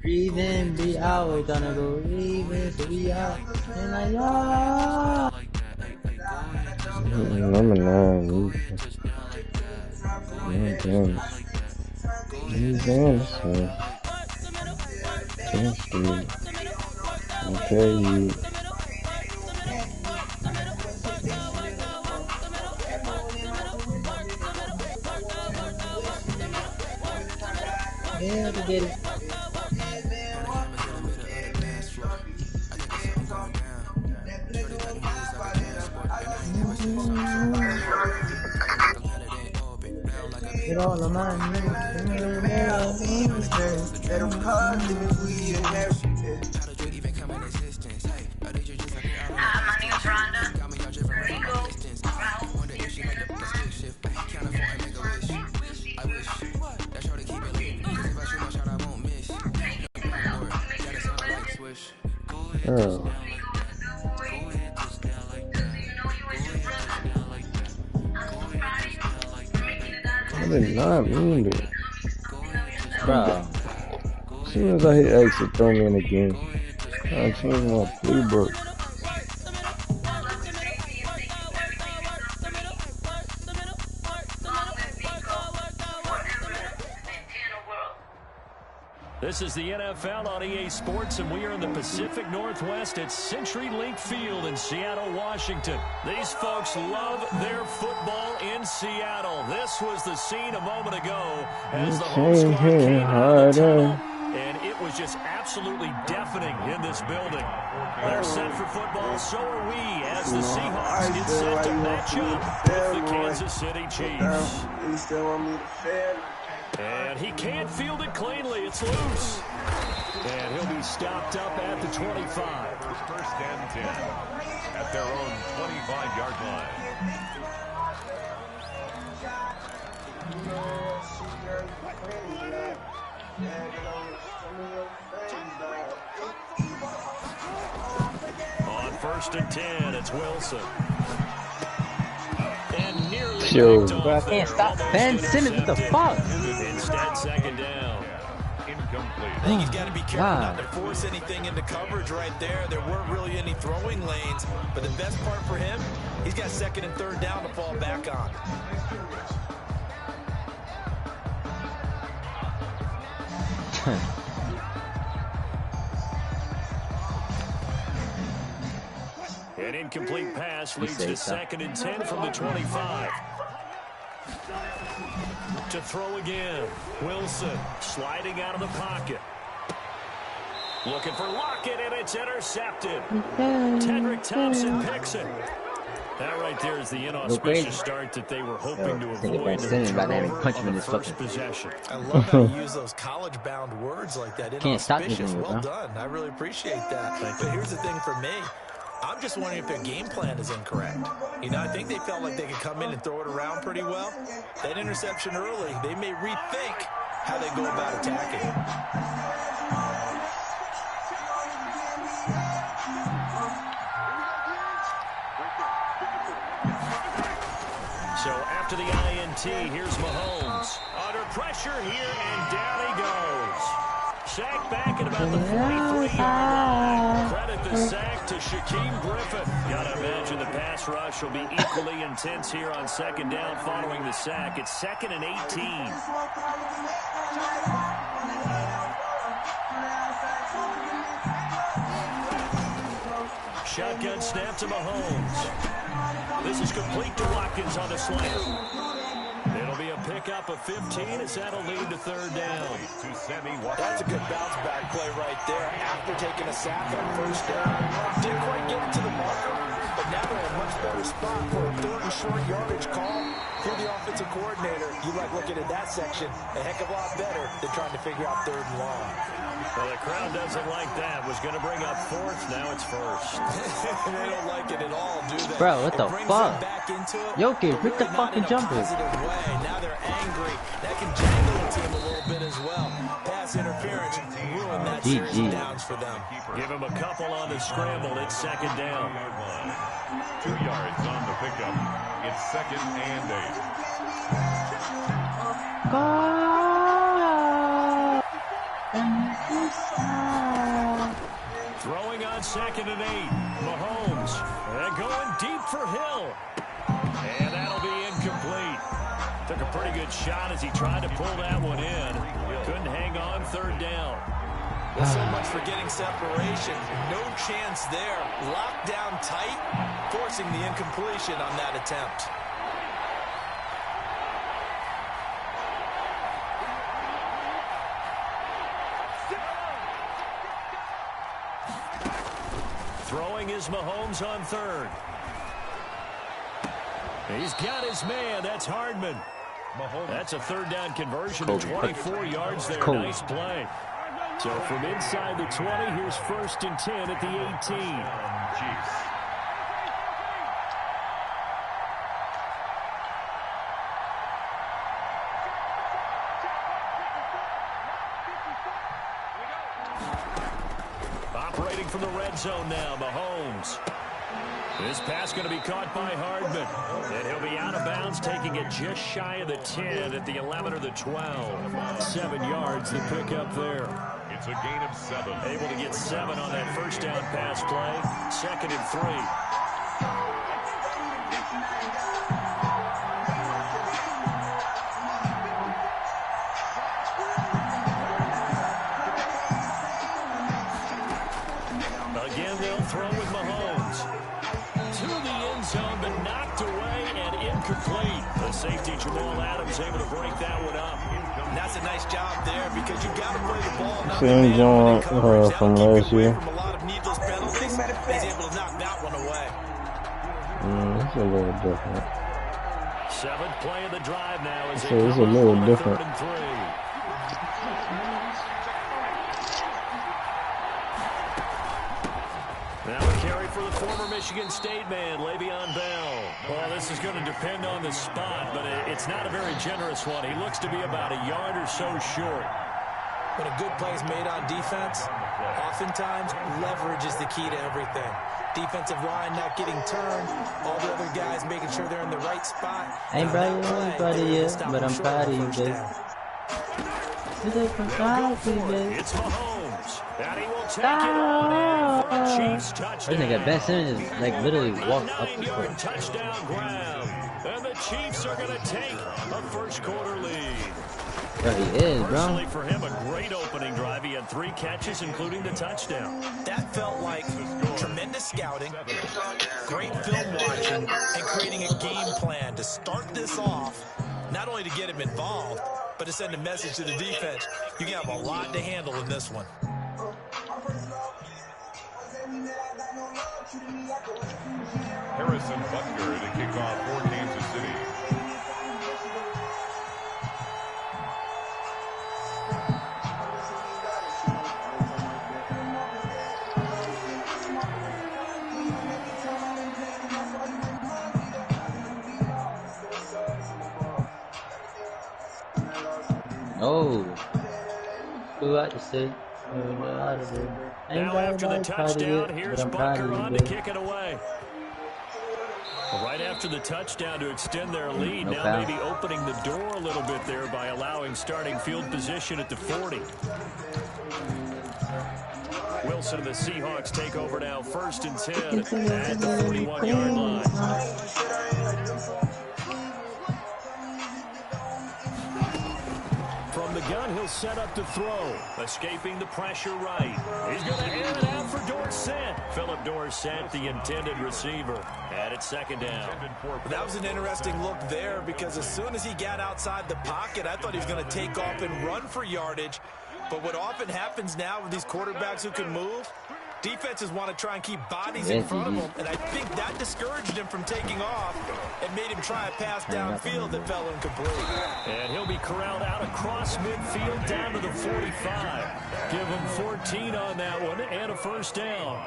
Breathe in, breathe out, we're gonna go breathe in, breathe out, and like, yeah. Number 9, he's Anderson. Tennessee. I'll tell you. Yeah, to get it. Get all of my Girl. I did not mean it. bro. As soon as I hit X, it throw me in the game. I changed my playbook. This is the NFL on EA Sports, and we are in the Pacific Northwest at CenturyLink Field in Seattle, Washington. These folks love their football in Seattle. This was the scene a moment ago as the home squad came out of the tunnel, and it was just absolutely deafening in this building. They're set for football, so are we, as the Seahawks get set to match up with the Kansas City Chiefs. And he can't field it cleanly. It's loose. And he'll be stopped up at the 25. First and 10 at their own 25-yard line. On first and 10, it's Wilson. And nearly Yo, bro, I can't stop Ben Simmons. What the fuck? Instead, second down. Incomplete. I think he's got to be careful not to force anything into coverage right there. There weren't really any throwing lanes, but the best part for him, he's got second and third down to fall back on. An incomplete pass leads to second and 10 from the 25. To throw again. Wilson sliding out of the pocket. Looking for Lockett, and it's intercepted. Tedrick Thompson picks it. That right there is the inauspicious start that they were hoping to avoid the first possession. I love how you use those college-bound words like that. Inauspicious. Well done. I really appreciate that. But here's the thing for me. I'm just wondering if their game plan is incorrect. You know, I think they felt like they could come in and throw it around pretty well. That interception early, they may rethink how they go about attacking. So after the INT, here's Mahomes. Under pressure here, and down he goes. Sack back at about the 43-yard line. Credit the sack to Shaquem Griffin. Gotta imagine the pass rush will be equally intense here on second down following the sack. It's second and 18. Shotgun snap to Mahomes. This is complete to Watkins on the slant. It'll be a pickup of 15 as that'll lead to third down. That's a good bounce back play right there after taking a sack on first down. Didn't quite get it to the marker, but now they're in a much better spot for a third and short yardage call. If you're the offensive coordinator, you like looking at that section a heck of a lot better than trying to figure out third and long. Well, the crowd doesn't like that. Was going to bring up fourth, now it's first. They don't like it at all, do they? Bro, what the fuck? Jokic, hit the fucking jumper. Now they're angry. That can jangle the team a little bit as well. Pass interference ruined that series of downs for them. Give him a couple on the scramble. It's second down. 2 yards on the pickup. It's second and 8. Throwing on 2nd and 8. Mahomes. And going deep for Hill. And that'll be incomplete. Took a pretty good shot as he tried to pull that one in. Couldn't hang on 3rd down. Well, so much for getting separation. No chance there. Locked down tight, forcing the incompletion on that attempt. Throwing is Mahomes on 3rd. He's got his man. That's Hardman. That's a 3rd down conversion of 24 yards there. Nice play. So from inside the 20, here's 1st and 10 at the 18. Operating from the red zone now, Mahomes. This pass going to be caught by Hardman. And he'll be out of bounds, taking it just shy of the 10 at the 11 or the 12. 7 yards the pick up there. It's a gain of 7. Able to get 7 on that 1st down pass play. 2nd and 3. Again, they'll throw with Mahomes. To the end zone, but knocked away and incomplete. The safety, Jamal Adams, able to break that one up. And that's a nice job there because you got to play the ball. Same joint from last year. From a lot of needless penalties, he's able to knock that one away. It's a little different. 7th play of the drive now is it's a little different. 3rd and 3. Now a carry for the former Michigan State man, Le'Veon Bell. Well, this is going to depend on the spot, but it's not a very generous one. He looks to be about a yard or so short. When a good play is made on defense, oftentimes leverage is the key to everything. Defensive line not getting turned, all the other guys making sure they're in the right spot. I ain't proud of you yet, but I'm proud of you, baby. It's Mahomes. And he will take it on in for a Chiefs touchdown. This nigga Ben Simmons is like literally walked up the court. Touchdown grab. And the Chiefs are going to take a 1st quarter lead. There he is, bro. Personally, for him, a great opening drive. He had 3 catches, including the touchdown. That felt like tremendous scouting, great film watching, and creating a game plan to start this off, not only to get him involved, but to send a message to the defense. You can have a lot to handle in this one. Harrison Butker to kick off for Kansas City. Oh. Who out to say? Now after the touchdown, here's Butker on to kick it away. Right after the touchdown to extend their lead, now maybe opening the door a little bit there by allowing starting field position at the 40. Wilson and the Seahawks take over now 1st and 10 at the 41-yard line. From the gun, he'll set up to throw. Escaping the pressure right. He's going to air it out for Dorsett. Philip Dorsett, the intended receiver. And it's 2nd down. That was an interesting look there because as soon as he got outside the pocket, I thought he was going to take off and run for yardage. But what often happens now with these quarterbacks who can move, defenses want to try and keep bodies in front of them, and I think that discouraged him from taking off and made him try a pass downfield that fell incomplete. And he'll be corralled out across midfield down to the 45. Give him 14 on that one and a 1st down.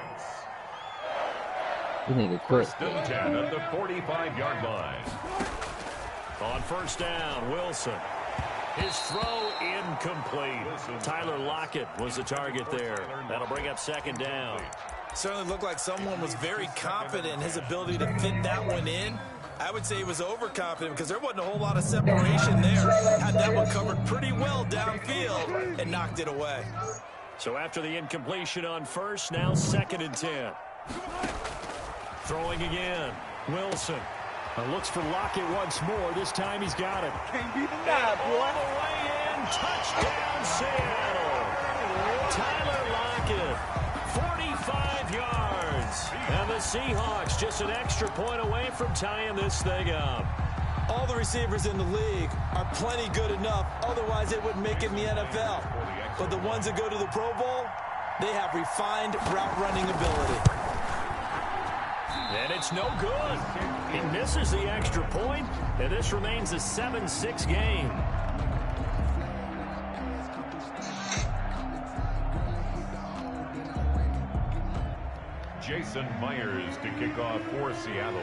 You nigga quit. 1st and 10 at the 45-yard line. On 1st down, Wilson. His throw incomplete. Tyler Lockett was the target there. That'll bring up 2nd down. Certainly looked like someone was very confident in his ability to fit that one in. I would say he was overconfident because there wasn't a whole lot of separation there. Had that one covered pretty well downfield and knocked it away. So after the incompletion on first, now 2nd and 10. Throwing again. Wilson. Looks for Lockett once more. This time he's got it. Can't be denied, boy. All the way in. Touchdown, Seattle. Tyler Lockett. 45 yards. And the Seahawks just an extra point away from tying this thing up. All the receivers in the league are plenty good enough. Otherwise, they wouldn't make it in the NFL. But the ones that go to the Pro Bowl, they have refined route running ability. And it's no good. He misses the extra point, and this remains a 7-6 game. Jason Myers to kick off for Seattle.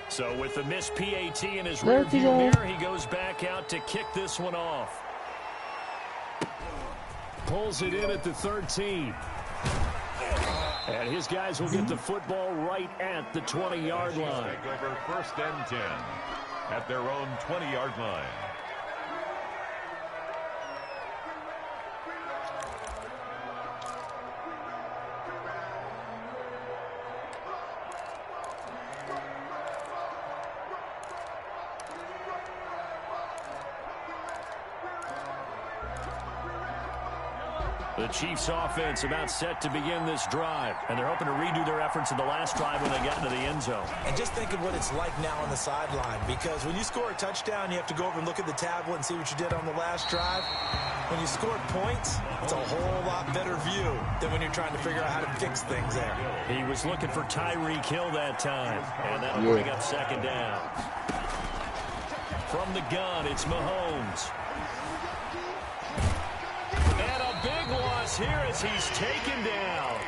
So with the missed PAT in his rearview mirror, he goes back out to kick this one off. Pulls it in at the 13. And his guys will get the football right at the 20-yard line. Take over 1st and 10 at their own 20-yard line. The Chiefs offense about set to begin this drive, and they're hoping to redo their efforts in the last drive when they got into the end zone. And just think of what it's like now on the sideline, because when you score a touchdown, you have to go over and look at the tablet and see what you did on the last drive. When you score points, it's a whole lot better view than when you're trying to figure out how to fix things there. He was looking for Tyreek Hill that time, and that'll bring up 2nd down. From the gun, it's Mahomes. Big loss here as he's taken down.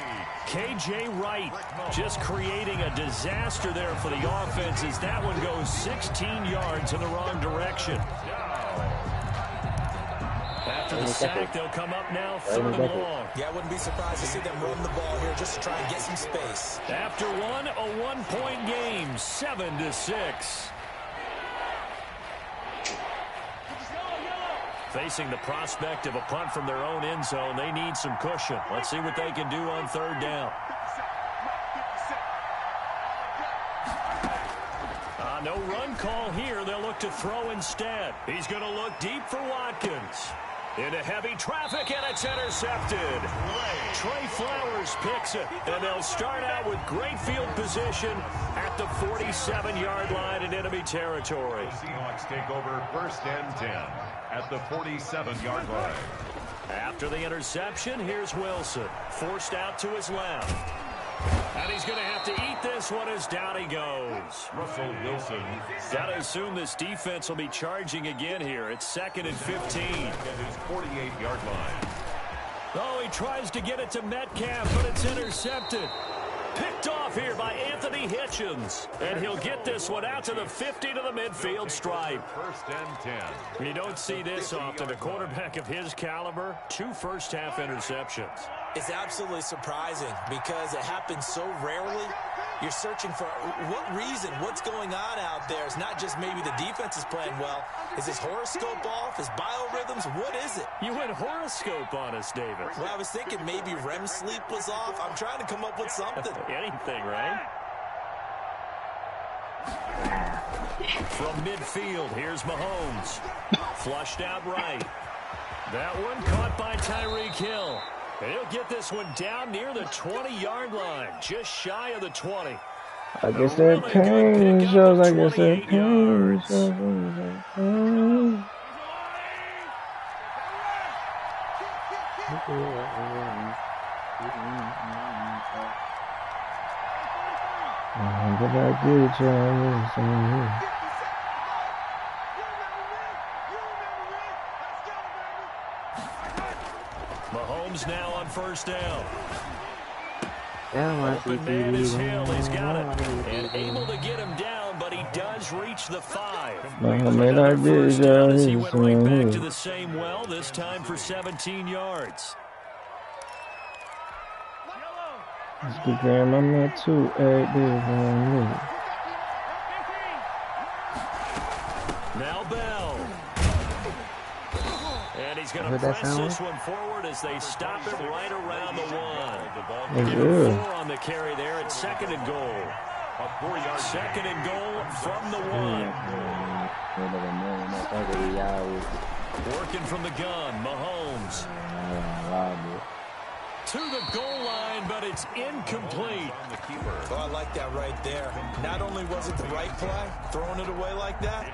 K.J. Wright just creating a disaster there for the offense as that one goes 16 yards in the wrong direction. After the sack, they'll come up now 3rd and long. Yeah, I wouldn't be surprised to see them run the ball here just to try and get some space. After one, a one-point game, 7-6. Facing the prospect of a punt from their own end zone, they need some cushion. Let's see what they can do on 3rd down. No run call here. They'll look to throw instead. He's going to look deep for Watkins. Into heavy traffic, and it's intercepted. Trey Flowers picks it, and they'll start out with great field position at the 47-yard line in enemy territory. The Seahawks take over 1st and 10 at the 47-yard line. After the interception, here's Wilson. Forced out to his left. And he's going to have to eat this one as down he goes. Russell Wilson. Got to assume this defense will be charging again here. It's 2nd and 15. At his 48-yard line. Oh, he tries to get it to Metcalf, but it's intercepted. Picked off here by Anthony Hitchens. And he'll get this one out to the 50 to the midfield stripe. 1st and 10. You don't see this often. A quarterback of his caliber, 2 first-half interceptions. It's absolutely surprising because it happens so rarely. You're searching for what reason, what's going on out there. It's not just maybe the defense is playing well. Is his horoscope off? His biorhythms? What is it? You went horoscope on us, David. Well, I was thinking maybe REM sleep was off. I'm trying to come up with something. Anything, right? From midfield, here's Mahomes. Flushed out right. That one caught by Tyreek Hill. And he'll get this one down near the 20-yard line, just shy of the 20. I guess that pain shows. I guess that pain shows. But I did try. Mahomes now on 1st down. Open man is Hill. He's got it. And able to get him down, but he does reach the 5. Man, I did as he went right back to the same well, this time for 17 yards. It's the game I'm not too active on me. Now Bell. And he's he's going to press this one forward as they stop it right around the 1. That's Give him good. 4 on the carry there. It's 2nd and goal. A 4-yard 2nd and goal from the 1. Working from the gun, Mahomes. To the goal line, but it's incomplete. Oh, I like that right there. Not only was it the right play, throwing it away like that,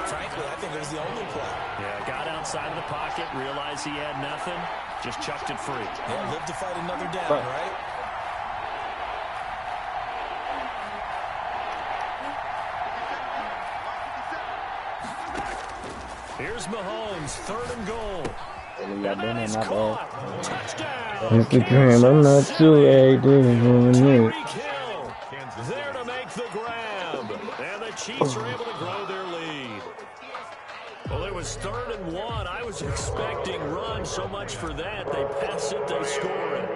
frankly, I think it was the only play. Yeah, got outside of the pocket, realized he had nothing, just chucked it free. Yeah, live to fight another down, right? Here's Mahomes, 3rd and goal. And that is caught. Touchdown. I'm not too AD. Tyreek Hill there to make the grab. And the Chiefs are able to grow their lead. Well, it was 3rd and 1. I was expecting run so much for that. They pass it, they score it.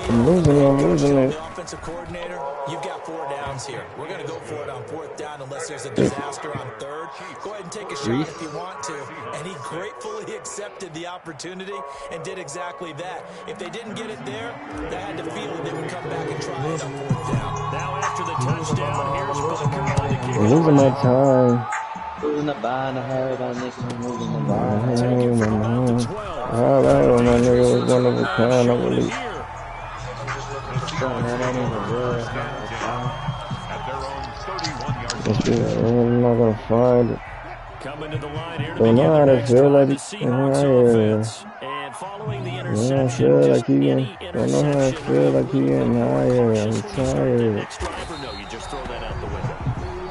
I'm losing it. The offensive coordinator, you've got 4 downs here. We're going to go for it on 4th down unless there's a disaster on 3rd. Go ahead and take a shot if you want to. And he gratefully accepted the opportunity and did exactly that. If they didn't get it there, they had to feel that they would come back and try it on 4th down. Now after the touchdown, here's Booker on the kick. I'm losing my time. Losing the ball, I heard on this one, losing the ball. Take it from about the 12. All right, my nigga was one of a kind, I believe. I'm not gonna find it. Coming to the line here to Don't know how to feel like the Seahawks offense. And following the interception, just any interception. Don't know how I feel like he getting higher. I'm tired. Next drive or no, you just throw that out the window.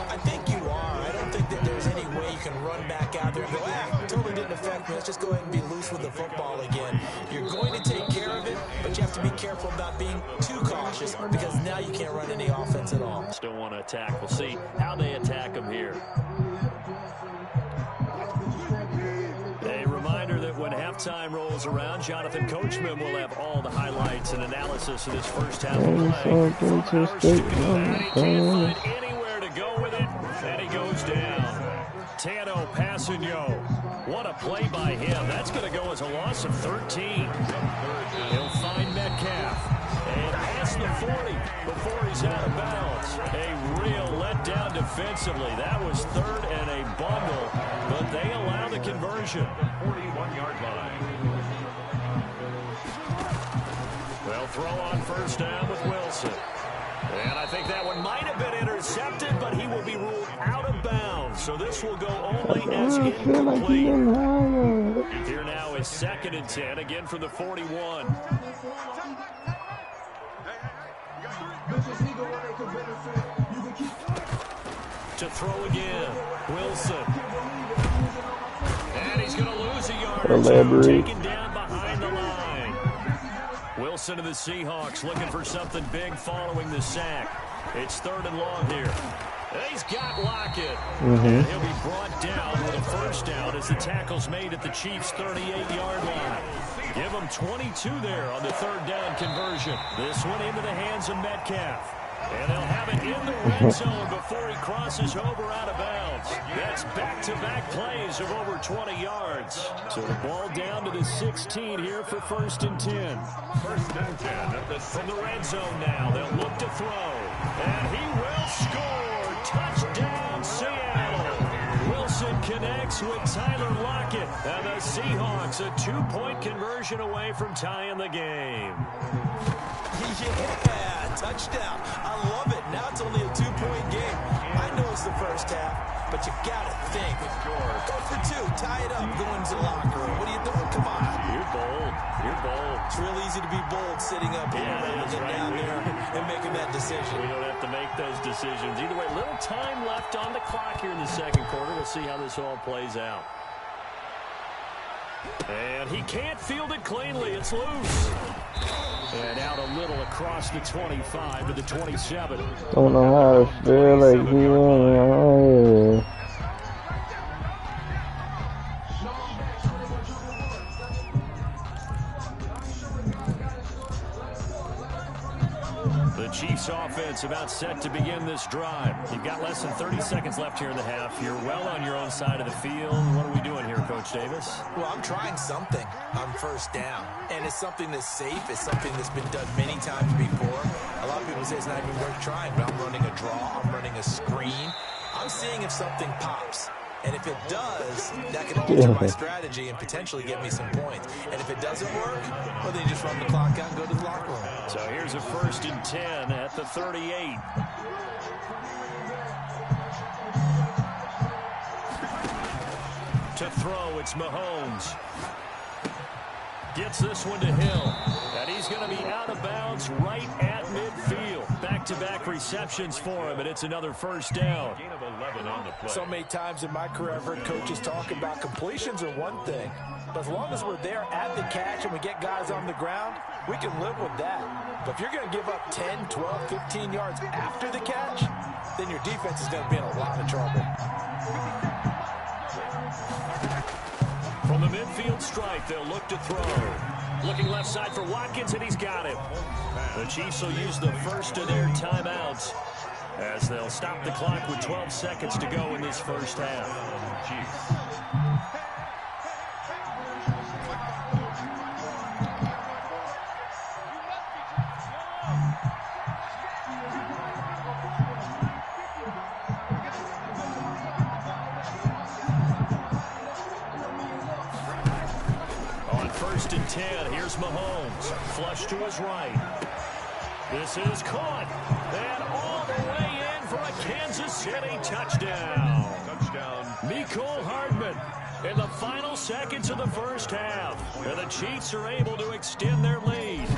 I think you are. I don't think that there's any way you can run back out there and go, totally didn't affect me. Let's just go ahead and be loose with the football again. You're going to take care of it, but you have to be careful about being too cautious because now you can't run any offense at all. Still want to attack. We'll see how they attack him here. A reminder that when halftime rolls around, Jonathan Coachman will have all the highlights and analysis of this first half of play. And he can't find anywhere to go with it, and he goes down. Tano Passigno. What a play by him. That's going to go as a loss of 13. He'll find Metcalf. And past the 40 before he's out of bounds. A real letdown defensively. That was 3rd and a bundle, but they allow the conversion. 41-yard line. They'll throw on 1st down with Wilson. And I think that one might have been intercepted, but he will be ruled out of bounds. So this will go only as incomplete. Here now is 2nd and 10, again from the 41. To throw again, Wilson. And he's going to lose a yard or 2, taken down behind the line. Wilson of the Seahawks looking for something big following the sack. It's 3rd and long here. He's got Lockett. And he'll be brought down with a 1st down as the tackle's made at the Chiefs' 38-yard line. Give them 22 there on the 3rd down conversion. This one into the hands of Metcalf. And they'll have it in the red zone before he crosses over out of bounds. That's back-to-back plays of over 20 yards. So the ball down to the 16 here for 1st and 10. 1st and 10 from the red zone now. They'll look to throw. And he will score. Touchdown, Seattle. Wilson connects with Tyler Lockett. And the Seahawks a 2-point conversion away from tying the game. Yeah, touchdown. I love it. Now it's only a 2-point game. I know it's the 1st half, but you got to think. Go for 2. Tie it up. Go into the locker room. What are you doing? Come on. You're bold. You're bold. It's real easy to be bold sitting up here and get down there and making that decision. We don't have to make those decisions. Either way, little time left on the clock here in the 2nd quarter. We'll see how this all plays out. And he can't field it cleanly. It's loose. And out a little across the 25 to the 27. Don't know how to feel like he won. The Chiefs offense about set to begin this drive. You've got less than 30 seconds left here in the half. You're well on your own side of the field. What are we doing here, Coach Davis? Well, I'm trying something on first down. And it's something that's safe. It's something that's been done many times before. A lot of people say it's not even worth trying, but I'm running a draw. I'm running a screen. I'm seeing if something pops. And if it does, that can alter my strategy and potentially get me some points. And if it doesn't work, well, then you just run the clock out and go to the locker room. So here's a 1st and 10 at the 38. To throw, it's Mahomes. Gets this one to Hill. And he's going to be out of bounds right at midfield. Back-to-back receptions for him, and it's another 1st down. Gain of 11 on the play. So many times in my career, I've heard coaches talk about completions are one thing. But as long as we're there at the catch and we get guys on the ground, we can live with that. But if you're going to give up 10, 12, 15 yards after the catch, then your defense is going to be in a lot of trouble. From the midfield stripe, they'll look to throw. Looking left side for Watkins, and he's got him. The Chiefs will use the first of their timeouts as they'll stop the clock with 12 seconds to go in this first half. Chiefs. On 1st and 10, here's Mahomes. Flush to his right. This is caught. And all the way in for a Kansas City touchdown. Touchdown. Mecole Hardman in the final seconds of the first half. And the Chiefs are able to extend their lead.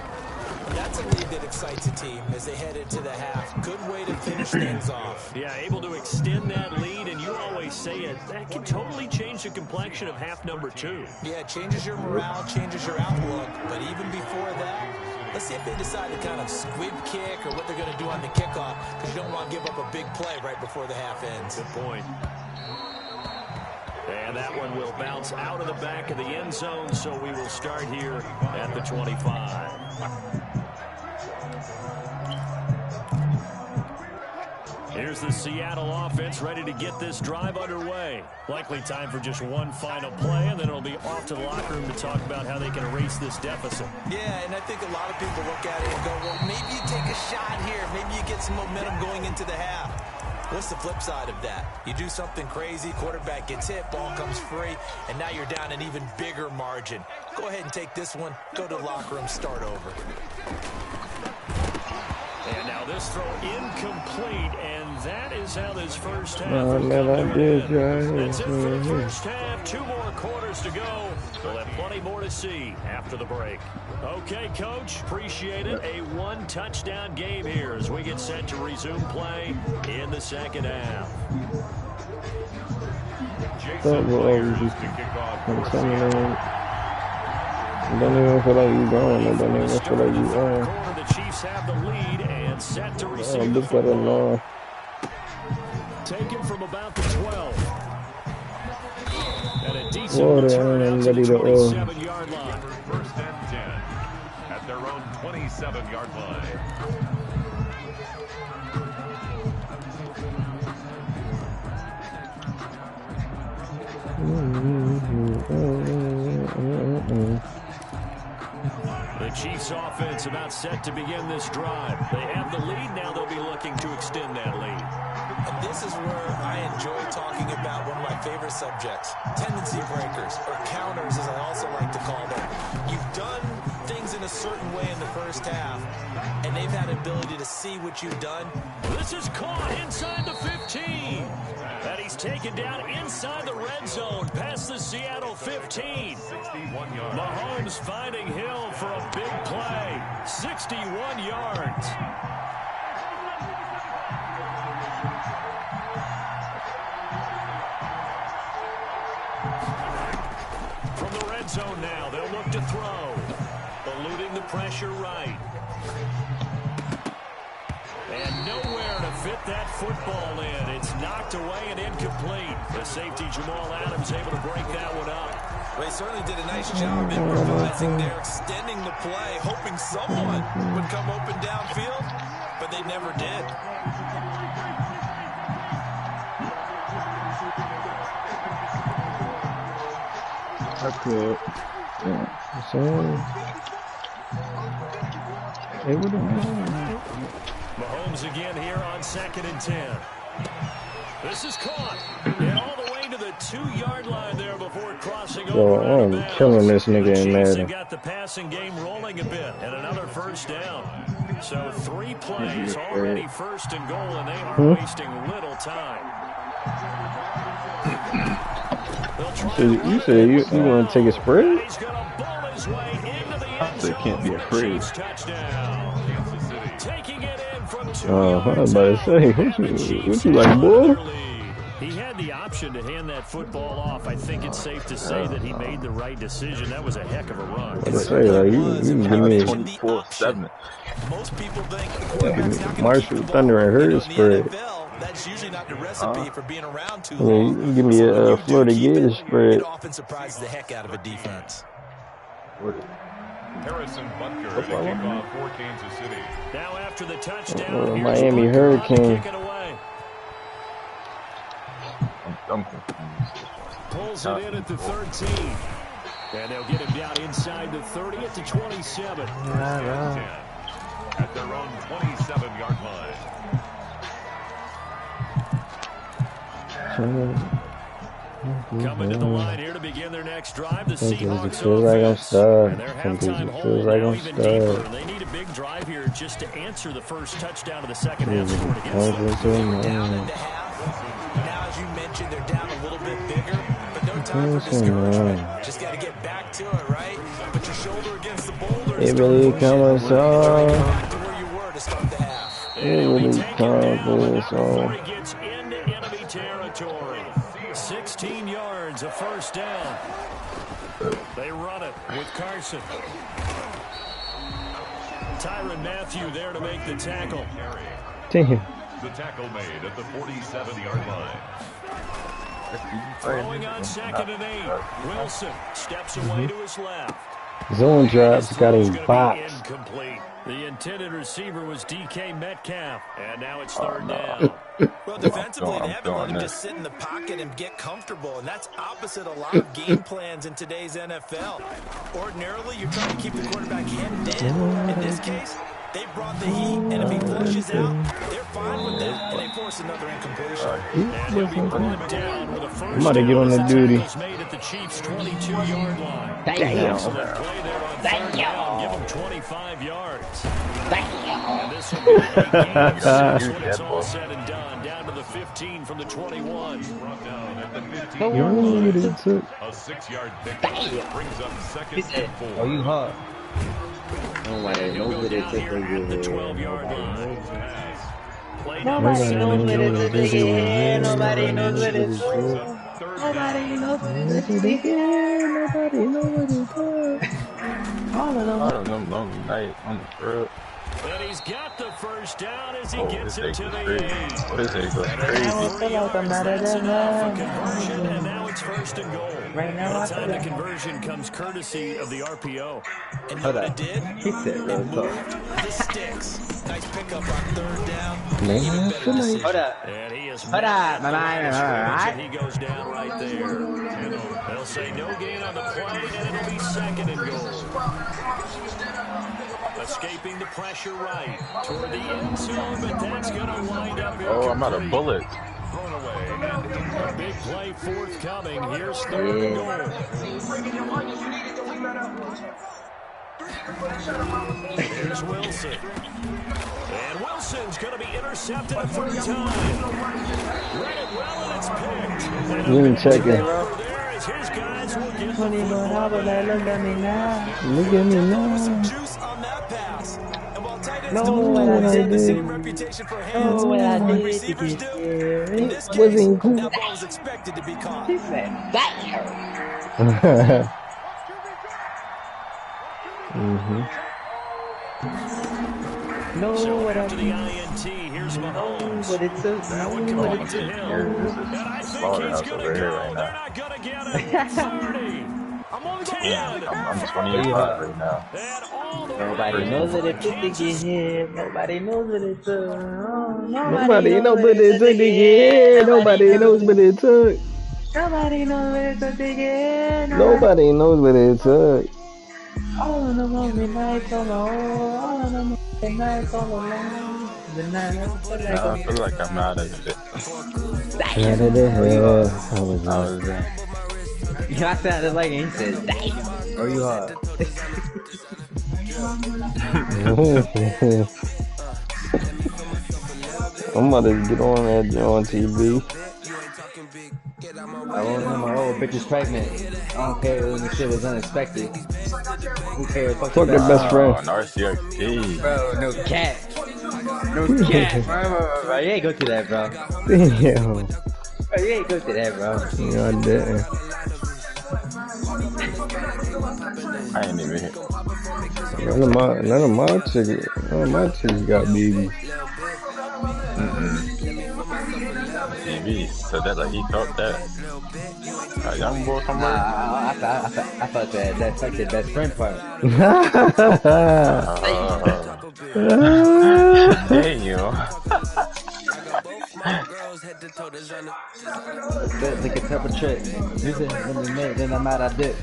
That's a lead that excites a team as they head into the half. Good way to finish things off. Yeah, able to extend that lead, and you always say it. That can totally change the complexion of half number 2. Yeah, it changes your morale, changes your outlook. But even before that, let's see if they decide to kind of squib kick or what they're going to do on the kickoff, because you don't want to give up a big play right before the half ends. Good point. And that one will bounce out of the back of the end zone, so we will start here at the 25. Here's the Seattle offense ready to get this drive underway. Likely time for just one final play, and then it'll be off to the locker room to talk about how they can erase this deficit. Yeah, and I think a lot of people look at it and go, well, maybe you take a shot here. Maybe you get some momentum going into the half. What's the flip side of that? You do something crazy, quarterback gets hit, ball comes free, and now you're down an even bigger margin. Go ahead and take this one, go to the locker room, start over. And now this throw incomplete, and that is how this first half That's it for the first half. 2 more quarters to go. We'll have plenty more to see after the break. Okay, Coach, appreciate it. A 1-touchdown game here as we get set to resume play in the second half. Jason Players to kick off. Don't even feel like you going. Don't even feel like you going. The Chiefs have the lead and set to receive the football. football. Taken from about the 12. And a decent return out to the 27-yard line. 1st and 10 at their own 27-yard line. The Chiefs offense about set to begin this drive. They have the lead. Now they'll be looking to extend that lead. And this is where I enjoy talking about one of my favorite subjects, tendency breakers, or counters as I also like to call them. You've done things in a certain way in the first half, and they've had ability to see what you've done. This is caught inside the 15. And he's taken down inside the red zone past the Seattle 15. 61 yards. Mahomes finding Hill for a big play. 61 yards. From the red zone now, they'll look to throw. Eluding the pressure right. And nowhere to fit that football in. It's knocked away and incomplete. The safety Jamal Adams able to break that one up. Well, they certainly did a nice job improvising there, extending the play, hoping someone would come open downfield, but they never did. I could. Yeah. So, they would have won. Mahomes again here on 2nd and 10. This is caught. And all the way to the 2-yard line there before crossing over. I'm killing this nigga in Madden. Got the passing game rolling a bit and another first down. So 3 plays already 1st and goal, and they are wasting little time. So you said you want to take a spread? He's going to ball his way into the end zone. It can't be a spread. Taking it in from 2 I was about to say, what you like, boy? He had the option to hand that football off. I think it's safe to say that he made the right decision. That was a heck of a run. I say, like, you can give me 24-7. Most people think Marshall Thunder and Hurd spread. That's usually not the recipe for being around too I mean, long. you can give me a Florida Gators spread. It often surprises the heck out of a defense. Harrison Butker to kick off for Kansas City. Now after the touchdown, Miami Hurricane. I'm confused. Pulls it in at the 13. And they'll get him down inside the 30 at the 27. At their own 27-yard line. Coming to the line here to begin their next drive, the Seahawks feels like I'm stuck. And their halftime Feels hold like now I'm even deeper. stuck. They need a big drive here just to answer the first touchdown of the second half scored against them. Down into half. Now, as you mentioned, they're down a little bit bigger, but no time for discouragement. Just got to get back to it, right? Put your shoulder against the boulder. It really comes Back on. to where you were to start the half. It really comes on. He gets into enemy territory. 16 yards, a first down. They run it with Carson. Tyrann Mathieu there to make the tackle. Damn. The tackle made at the 47-yard line. Throwing on 2nd and 8. Wilson steps away to his left. Zone drops got a box. Incomplete. The intended receiver was DK Metcalf, and now it's 3rd down. Well, defensively, they haven't let him just sit in the pocket and get comfortable, and that's opposite a lot of game plans in today's NFL. Ordinarily, you're trying to keep the quarterback hemmed in. In this case, they brought the heat, and if he flushes out, they're fine with that, and they force another incompletion. And he'll be brought down with a first I'm about to get on the duty. made at the Chiefs' 22-yard line. Damn. Excellent play there on 3rd down. Give him 25 yards. And this will be a big game of 6 when it's all said and done. Down to the 15 from the 21. Brought down at the 15. You know what it took? A 6-yard pick brings up 2nd and 4. Oh, you hot. Nobody knows He'll go what it down took here to at the get 12-yard line. Play Nobody number knows what it 7. took to get. Nobody knows what it took. Nobody knows what it took to get. Nobody knows what it took. All of them. I don't know, long night on the road. And he's got the first down as he Oh, gets this it to thing the goes 8. crazy. What is it? Goes I crazy. don't feel like I'm not at That's that enough. A man. conversion, and now it's 1st and goal. Right now, I That feel time the like conversion comes courtesy of the RPO. And you know what it did? he said real It talk. moved the sticks. Nice pickup on 3rd down. Man, Even I better feel like decision. Hold up. And he is Hold up, my man, and he goes down right there. They'll say no gain on the play, and it'll be 2nd and goal. Escaping the pressure right toward the end zone, but that's going to wind up here. Oh, I'm out of bullets. Thrown away. A big play forthcoming. Here's 3rd and goal. Here's Wilson. And Wilson's going to be intercepted a 3rd time. Read it well, and it's picked. And You ain't checking. there as his guys will get the 20 more football hours, back. look at me now. Look at me Some now. juice on that pass. And while tight ends No, don't what I always have the did. same reputation for hands, what I wide did to receivers get do. here. In this It case, wasn't cool. that ball was expected to be caught. He said, damn. No, So what I after the did. INT, here's Mahomes. What it took. That one What coming it to took. him. Here, this is And I think he's slaughterhouse going over to here go. right They're now. not going to get it. 30. I'm only going Damn, 10. I'm 25 right now. Nobody knows what it took to get here. Nobody knows what it took. Nobody Nobody knows knows what what it it took to took to get get here. here. Nobody Nobody knows. knows what it took. Nobody knows what it took to get here. Nobody knows what it took. All of the lonely nights on the old. All of the lonely nights on the long. The night I feel like Now I feel a like I'm out of it. Out of the Where you hell. are? How was I that? was in. I sounded like he said, damn. Where you are? I'm about to get on that on TV. I won't know my old bitch is pregnant. I don't care when the shit was unexpected. Who cares? Fuck the Fuck her best best friend. friend. Wow, an RCXP. Bro, no cat. No cat. Bro, you ain't go through that, bro. Damn. Bro, you ain't go through that, bro. No, I didn't. I ain't even hit. None of my chicks got babies. TV. So that like he thought that a young boy somewhere. Nah, I thought that fuck your best friend part. Damn. Look at couple tricks. You said when they made, then I'm out of dip.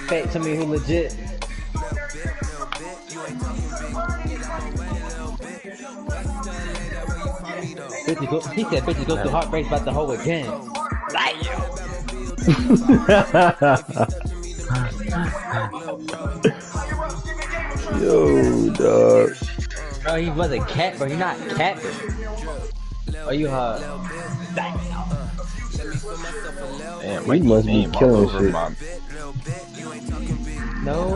Fake to me who legit. He said 50 goes through heartbreaks about the whole again. Yo, dog. Bro, he was a cat, bro. He not capping. Are you hard? Damn, We must be killing shit. No.